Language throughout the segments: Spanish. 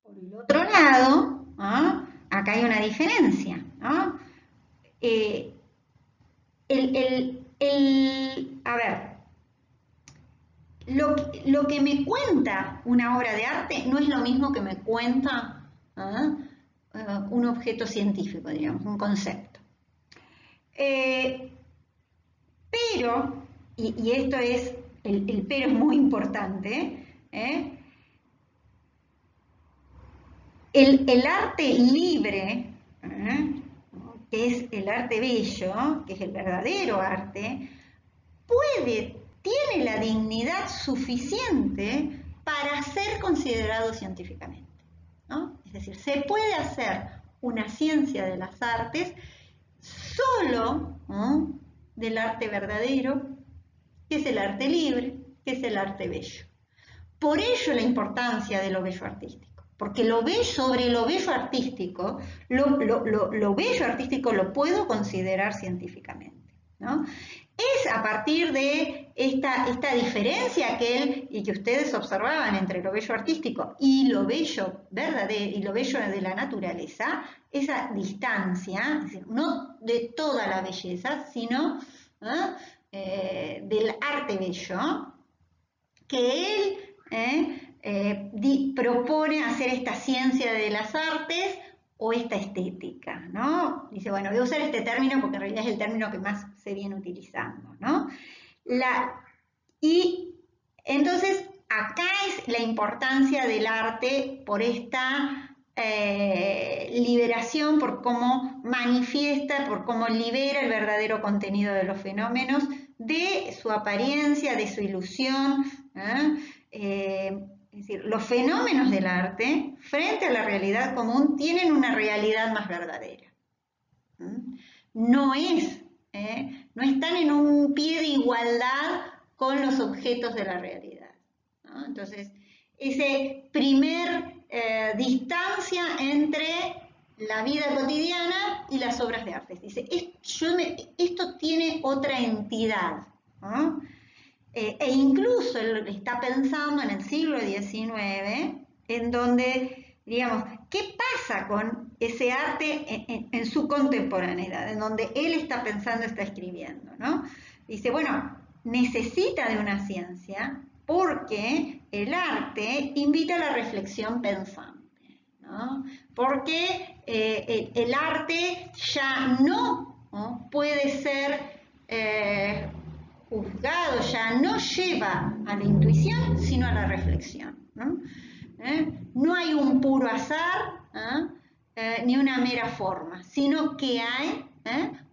Por el otro lado, ¿no? Acá hay una diferencia, ¿no? A ver, lo que me cuenta una obra de arte no es lo mismo que me cuenta un objeto científico, digamos, un concepto. Pero, y esto es, el pero es muy importante, el arte libre, que es el arte bello, que es el verdadero arte, tiene la dignidad suficiente para ser considerado científicamente, ¿no? Es decir, se puede hacer una ciencia de las artes solo, ¿no?, del arte verdadero, que es el arte libre, que es el arte bello. Por ello la importancia de lo bello artístico, porque sobre lo bello artístico, lo bello artístico lo puedo considerar científicamente, ¿no? Es a partir de esta diferencia y que ustedes observaban entre lo bello artístico y lo bello verdadero y lo bello de la naturaleza, esa distancia, es decir, no de toda la belleza, sino del arte bello, que él propone hacer esta ciencia de las artes o esta estética, ¿no? Dice, bueno, voy a usar este término porque en realidad es el término que más se viene utilizando, ¿no? Y entonces acá es la importancia del arte por esta liberación, por cómo manifiesta, por cómo libera el verdadero contenido de los fenómenos, de su apariencia, de su ilusión, es decir, los fenómenos del arte, frente a la realidad común, tienen una realidad más verdadera. No están en un pie de igualdad con los objetos de la realidad, ¿no? Entonces, ese primer distancia entre la vida cotidiana y las obras de arte. Dice, esto tiene otra entidad, ¿no? E incluso él está pensando en el siglo XIX, en donde, digamos, ¿qué pasa con ese arte en su contemporaneidad? En donde él está pensando, está escribiendo, ¿no? Dice, bueno, necesita de una ciencia porque el arte invita a la reflexión pensante, ¿no? Porque el arte ya no puede ser juzgado, ya no lleva a la intuición, sino a la reflexión, ¿no? No hay un puro azar, ni una mera forma, sino que hay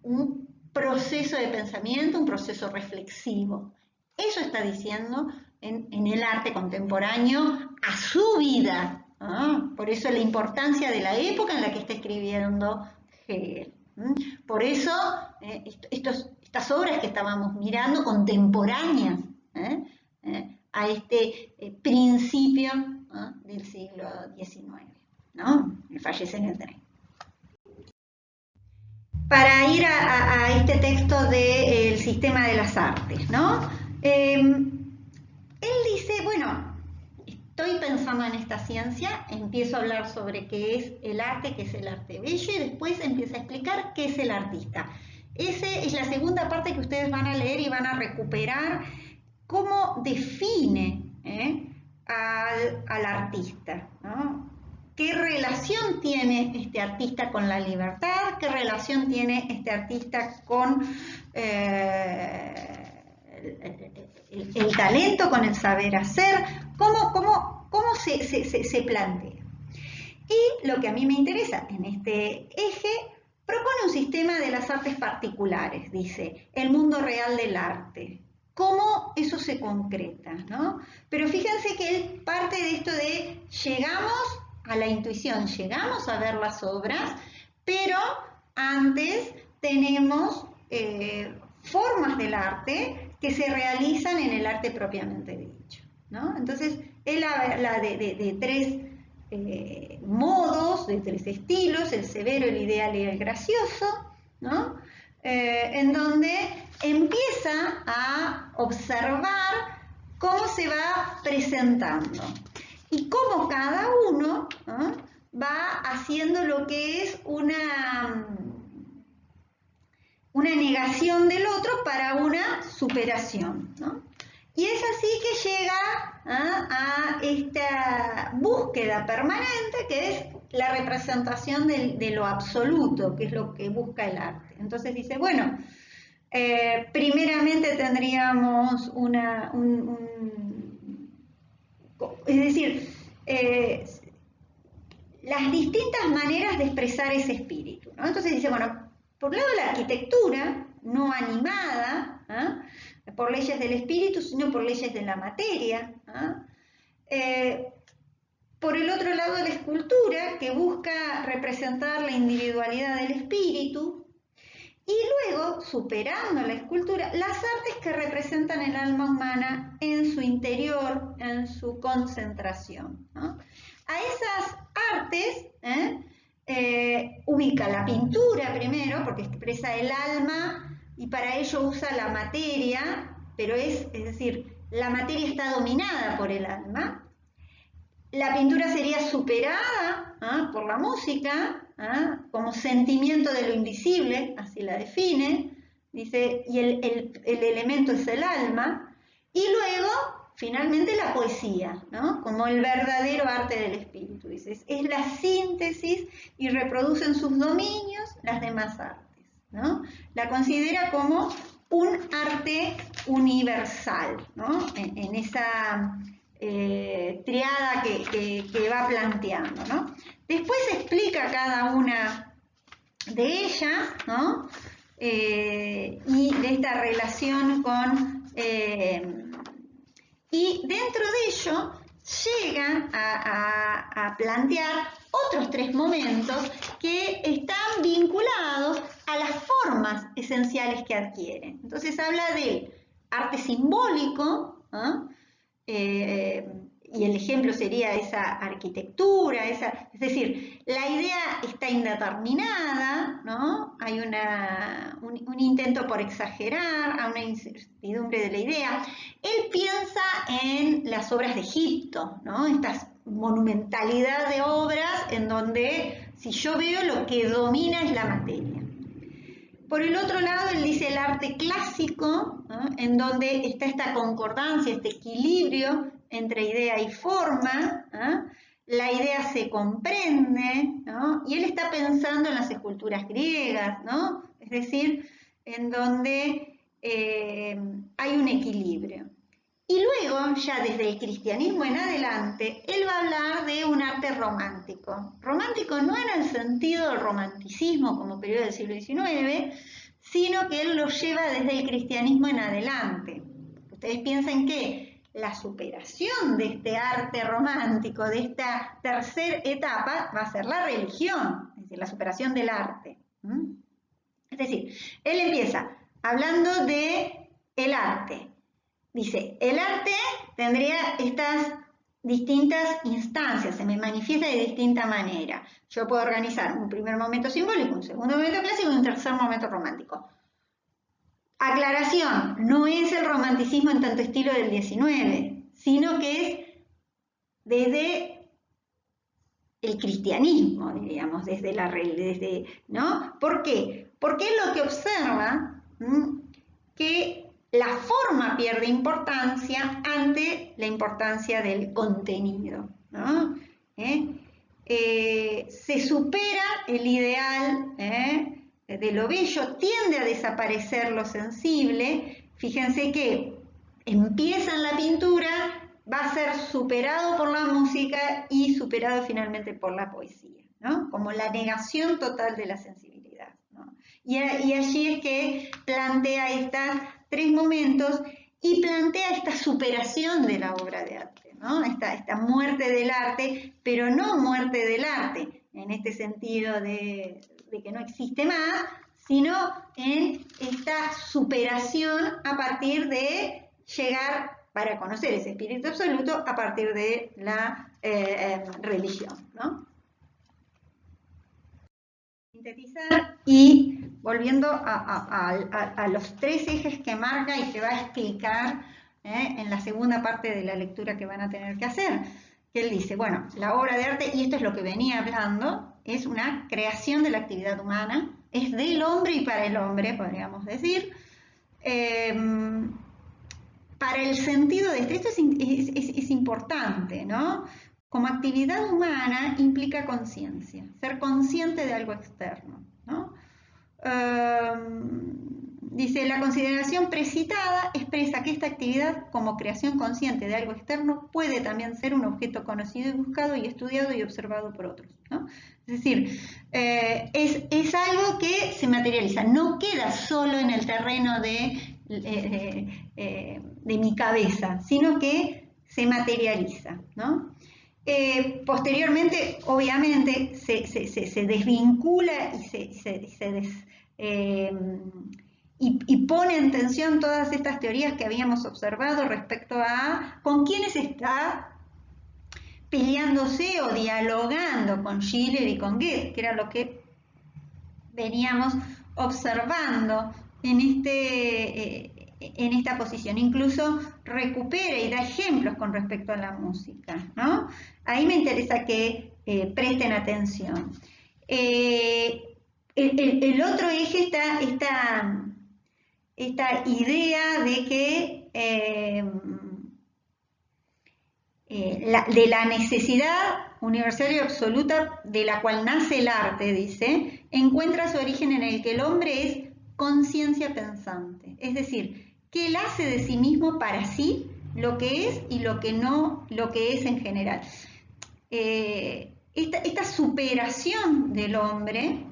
un proceso de pensamiento, un proceso reflexivo. Eso está diciendo en el arte contemporáneo a su vida. Por eso la importancia de la época en la que está escribiendo Hegel. Por eso estas obras que estábamos mirando, contemporáneas a este principio del siglo XIX, ¿no? Fallece en el tren. Para ir a este texto del sistema de las artes, ¿no? Él dice, bueno, estoy pensando en esta ciencia, empiezo a hablar sobre qué es el arte bello, y después empieza a explicar qué es el artista. Esa es la segunda parte que ustedes van a leer y van a recuperar cómo define al artista, ¿no? ¿Qué relación tiene este artista con la libertad? ¿Qué relación tiene este artista con el talento, con el saber hacer? ¿Cómo se plantea? Y lo que a mí me interesa en este eje, propone un sistema de las artes particulares, dice, el mundo real del arte. ¿Cómo eso se concreta, ¿no? Pero fíjense que él parte de esto de llegamos a la intuición, llegamos a ver las obras, pero antes tenemos formas del arte que se realizan en el arte propiamente dicho, ¿no? Entonces, él habla de tres modos, de tres estilos, el severo, el ideal y el gracioso, ¿no? En donde empieza a observar cómo se va presentando y cómo cada uno haciendo lo que es una negación del otro para una superación, ¿no? Y es así que llega a esta búsqueda permanente que es la representación de lo absoluto, que es lo que busca el arte. Entonces dice, bueno, primeramente tendríamos es decir, las distintas maneras de expresar ese espíritu, ¿no? Entonces dice, bueno, por un lado la arquitectura no animada, por leyes del espíritu, sino por leyes de la materia. Por el otro lado la escultura, que busca representar la individualidad del espíritu. Y luego, superando la escultura, las artes que representan el alma humana en su interior, en su concentración, ¿no? A esas artes ubica la pintura primero, porque expresa el alma y para ello usa la materia, pero es decir, la materia está dominada por el alma. La pintura sería superada por la música, como sentimiento de lo invisible, así la define, dice, y el elemento es el alma, y luego, finalmente, la poesía, ¿no? Como el verdadero arte del espíritu, dice, es la síntesis y reproduce en sus dominios las demás artes, ¿no? La considera como un arte universal, ¿no? En esa triada que va planteando, ¿no? Después explica cada una de ellas, ¿no? Y de esta relación con... y dentro de ello llega a plantear otros tres momentos que están vinculados a las formas esenciales que adquieren. Entonces habla del arte simbólico, ¿no? Y el ejemplo sería esa arquitectura, es decir, la idea está indeterminada, ¿no? Hay un intento por exagerar, a una incertidumbre de la idea. Él piensa en las obras de Egipto, ¿no? Esta monumentalidad de obras en donde, si yo veo, lo que domina es la materia. Por el otro lado, él dice el arte clásico, ¿no? En donde está esta concordancia, este equilibrio entre idea y forma, ¿no? La idea se comprende, ¿no? Y él está pensando en las esculturas griegas, ¿no? Es decir, en donde hay un equilibrio. Y luego, ya desde el cristianismo en adelante, él va a hablar de un arte romántico. Romántico no en el sentido del romanticismo como periodo del siglo XIX, sino que él lo lleva desde el cristianismo en adelante. Ustedes piensen que la superación de este arte romántico, de esta tercera etapa, va a ser la religión, es decir, la superación del arte. Es decir, él empieza hablando de el arte. Dice, el arte tendría estas distintas instancias, se me manifiesta de distinta manera. Yo puedo organizar un primer momento simbólico, un segundo momento clásico y un tercer momento romántico. Aclaración, no es el romanticismo en tanto estilo del 19, sino que es desde el cristianismo, diríamos, ¿no? ¿Por qué? Porque es lo que observa que la forma pierde importancia ante la importancia del contenido, ¿no? Se supera el ideal de lo bello, tiende a desaparecer lo sensible. Fíjense que empieza en la pintura, va a ser superado por la música y superado finalmente por la poesía, ¿no? Como la negación total de la sensibilidad, ¿no? Y allí es que plantea estos tres momentos y plantea esta superación de la obra de arte, ¿no? Esta muerte del arte, pero no muerte del arte en este sentido de que no existe más, sino en esta superación a partir de llegar para conocer ese espíritu absoluto a partir de la religión, ¿no? Sintetizar y volviendo a los tres ejes que marca y que va a explicar en la segunda parte de la lectura que van a tener que hacer, que él dice, bueno, la obra de arte, y esto es lo que venía hablando, es una creación de la actividad humana, es del hombre y para el hombre, podríamos decir. Para el sentido de esto es importante, ¿no? Como actividad humana implica conciencia, ser consciente de algo externo, ¿no? Dice, la consideración precitada expresa que esta actividad, como creación consciente de algo externo, puede también ser un objeto conocido y buscado y estudiado y observado por otros, ¿no? Es decir, es algo que se materializa, no queda solo en el terreno de mi cabeza, sino que se materializa, ¿no? Posteriormente, obviamente, se desvincula y pone en tensión todas estas teorías que habíamos observado respecto a con quiénes está peleándose o dialogando con Schiller y con Goethe, que era lo que veníamos observando en esta posición. Incluso recupera y da ejemplos con respecto a la música, ¿no? Ahí me interesa que presten atención. El otro eje está esta idea de que de la necesidad universal y absoluta de la cual nace el arte, dice, encuentra su origen en el que el hombre es conciencia pensante, es decir, que él hace de sí mismo para sí lo que es y lo que no, lo que es en general. Esta superación del hombre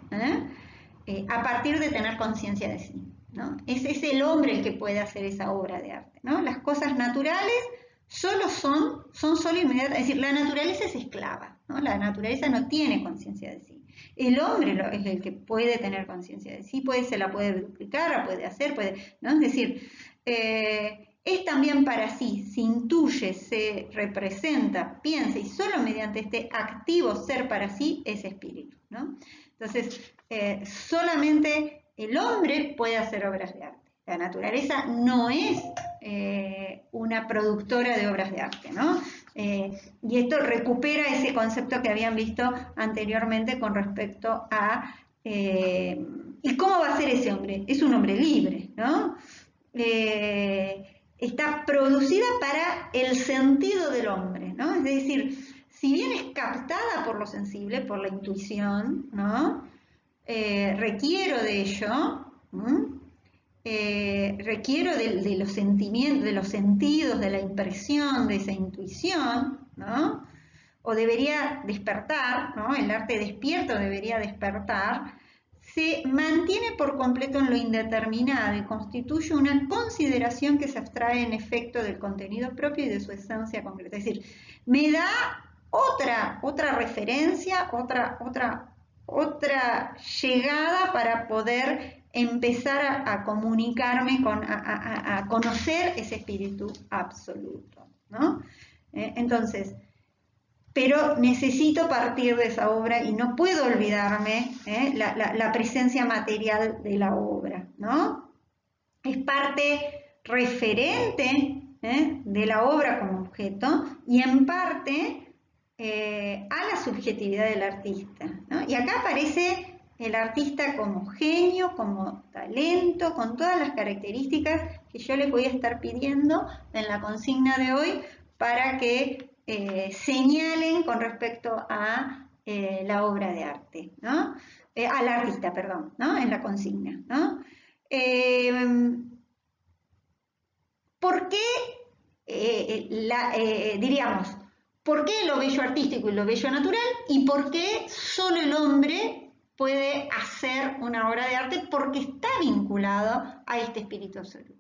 a partir de tener conciencia de sí, ¿no? Es el hombre el que puede hacer esa obra de arte, ¿no? Las cosas naturales solo son solo inmediatas, es decir, la naturaleza es esclava, ¿no? La naturaleza no tiene conciencia de sí. El hombre es el que puede tener conciencia de sí, se la puede duplicar, la puede hacer, ¿no? Es decir, es también para sí, se intuye, se representa, piensa y solo mediante este activo ser para sí es espíritu, ¿no? Entonces, solamente el hombre puede hacer obras de arte. La naturaleza no es una productora de obras de arte, ¿no? Y esto recupera ese concepto que habían visto anteriormente con respecto a ¿y cómo va a ser ese hombre? Es un hombre libre, ¿no? Está producida para el sentido del hombre, ¿no? Es decir, si bien es captada por lo sensible, por la intuición, ¿no? Requiero de ello, requiero de los sentimientos, de los sentidos, de la impresión, de esa intuición, ¿no? O debería despertar, ¿no? El arte despierto debería despertar, se mantiene por completo en lo indeterminado y constituye una consideración que se abstrae en efecto del contenido propio y de su esencia concreta. Es decir, me da otra referencia, otra llegada para poder empezar a comunicarme, a conocer ese espíritu absoluto, ¿no? Entonces, pero necesito partir de esa obra y no puedo olvidarme la presencia material de la obra, ¿no? Es parte referente de la obra como objeto y en parte a la subjetividad del artista, ¿no? Y acá aparece el artista como genio, como talento, con todas las características que yo les voy a estar pidiendo en la consigna de hoy para que señalen con respecto a la obra de arte, ¿no? Al artista, perdón, ¿no? En la consigna, ¿no? ¿Por qué, diríamos, por qué lo bello artístico y lo bello natural y por qué solo el hombre puede hacer una obra de arte? Porque está vinculado a este espíritu absoluto.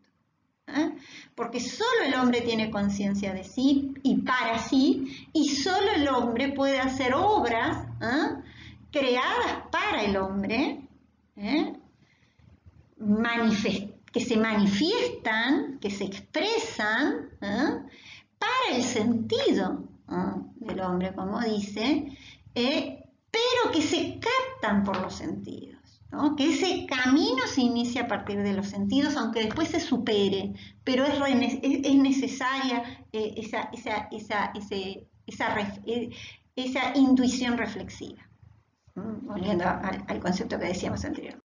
Porque solo el hombre tiene conciencia de sí y para sí, y solo el hombre puede hacer obras creadas para el hombre, que se manifiestan, que se expresan para el sentido del hombre, como dice, pero que se captan por los sentidos. ¿No? Que ese camino se inicia a partir de los sentidos, aunque después se supere, pero es necesaria esa intuición reflexiva. volviendo al concepto que decíamos anteriormente.